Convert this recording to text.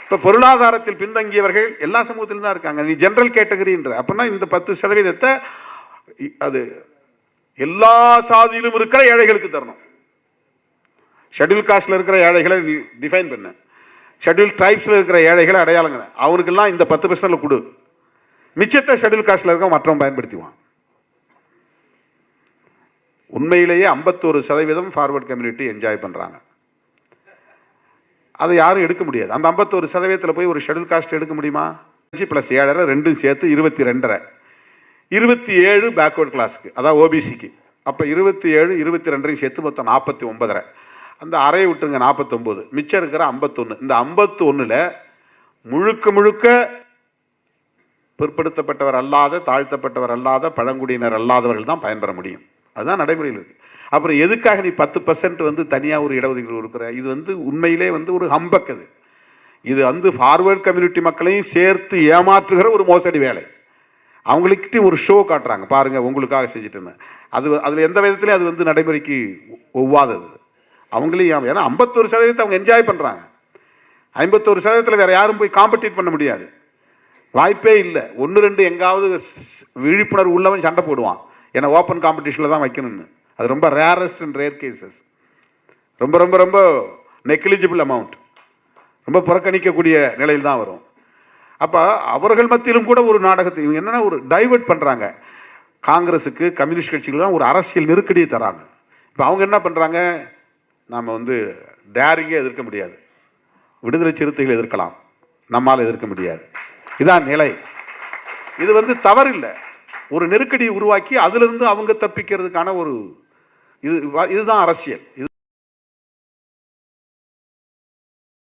இப்ப பொருளாதாரத்தில் பின்தங்கியவர்கள் எல்லா சமூகத்திலும் தான் இருக்காங்க. நீ ஜெனரல் கேட்டகரின்ற அப்படின்னா இந்த 10% அது எல்லா சாதியிலும் இருக்கிற ஏழைகளுக்கு தரணும். ஷெட்யூல் காஸ்ட்ல இருக்கிற ஏழைகளை டிஃபைன் பண்ண, ஷெட்யூல் ட்ரைப்ஸ்ல இருக்கிற ஏழைகளை அடையாளங்க, அவனுக்கெல்லாம் இந்த 10% கொடு, மிச்சத்தை ஷெட்யூல் காஸ்ட்ல இருக்க மற்றவன் பயன்படுத்திவான். உண்மையிலேயே 51% ஃபார்வர்ட் கம்யூனிட்டி என்ஜாய் பண்றாங்க. அதை யாரும் எடுக்க முடியாது. அந்த 51% போய் ஒரு ஷெட்யூல் காஸ்ட் எடுக்க முடியுமா? 5+7 ரெண்டும் சேர்த்து 22.5, 27 பேக்வர்ட் கிளாஸ்க்கு, அதாவது ஓபிசிக்கு. அப்ப 27 22 சேர்த்து மொத்தம் 49. அந்த அறையை விட்டுருங்க 49, மிச்சம் இருக்கிற 51. இந்த 51ல முழுக்க முழுக்க பிற்படுத்தப்பட்டவர் அல்லாத, தாழ்த்தப்பட்டவர் அல்லாத, பழங்குடியினர் அல்லாதவர்கள் தான் பயன்பெற முடியும். அதுதான் நடைமுறையில் இருக்கு. அப்புறம் எதுக்காக நீ 10% தனியா ஒரு இடஒதுக்கீடு கொடுக்குற? இது உண்மையிலே ஒரு ஹம்பக். இது ஃபார்வர்ட் கம்யூனிட்டி மக்களையும் சேர்த்து ஏமாற்றுகிற ஒரு மோசடி வேலை. அவங்களுக்கு ஒரு ஷோ காட்டுறாங்க, பாருங்க உங்களுக்காக செஞ்சுட்டு. அதுல எந்த விதத்திலையும் அது நடைமுறைக்கு ஒவ்வாதது. அவங்களையும் ஏன்னா 51% அவங்க என்ஜாய் பண்றாங்க. 51% வேற யாரும் போய் காம்படிட் பண்ண முடியாது, வாய்ப்பே இல்லை. 1-2 எங்காவது விழிப்புணர்வு உள்ளவன் சண்டை போடுவான், ஏன்னா ஓப்பன் காம்படிஷன்ல தான் வைக்கணும்னு. அது ரொம்ப ரேரஸ்ட் அண்ட் ரேர் கேசஸ், ரொம்ப ரொம்ப ரொம்ப நெக்லிஜிபிள் அமௌண்ட், ரொம்ப புறக்கணிக்கக்கூடிய நிலையில் தான் வரும். அப்ப அவர்கள் மத்தியிலும் கூட ஒரு நாடகத்தை இவங்க என்னன்னா ஒரு டைவர்ட் பண்றாங்க. காங்கிரஸுக்கு, கம்யூனிஸ்ட் கட்சிகள் ஒரு அரசியல் நெருக்கடியை தராங்க. இப்ப அவங்க என்ன பண்றாங்க, நாம டேரிங்கே எதிர்க்க முடியாது, விடுதலை சிறுத்தைகள் எதிர்க்கலாம், நம்மால் எதிர்க்க முடியாது. இதான் நிலை. இது தவறு இல்லை. ஒரு நெருக்கடியை உருவாக்கி அதிலிருந்து அவங்க தப்பிக்கிறதுக்கான இதுதான் அரசியல்.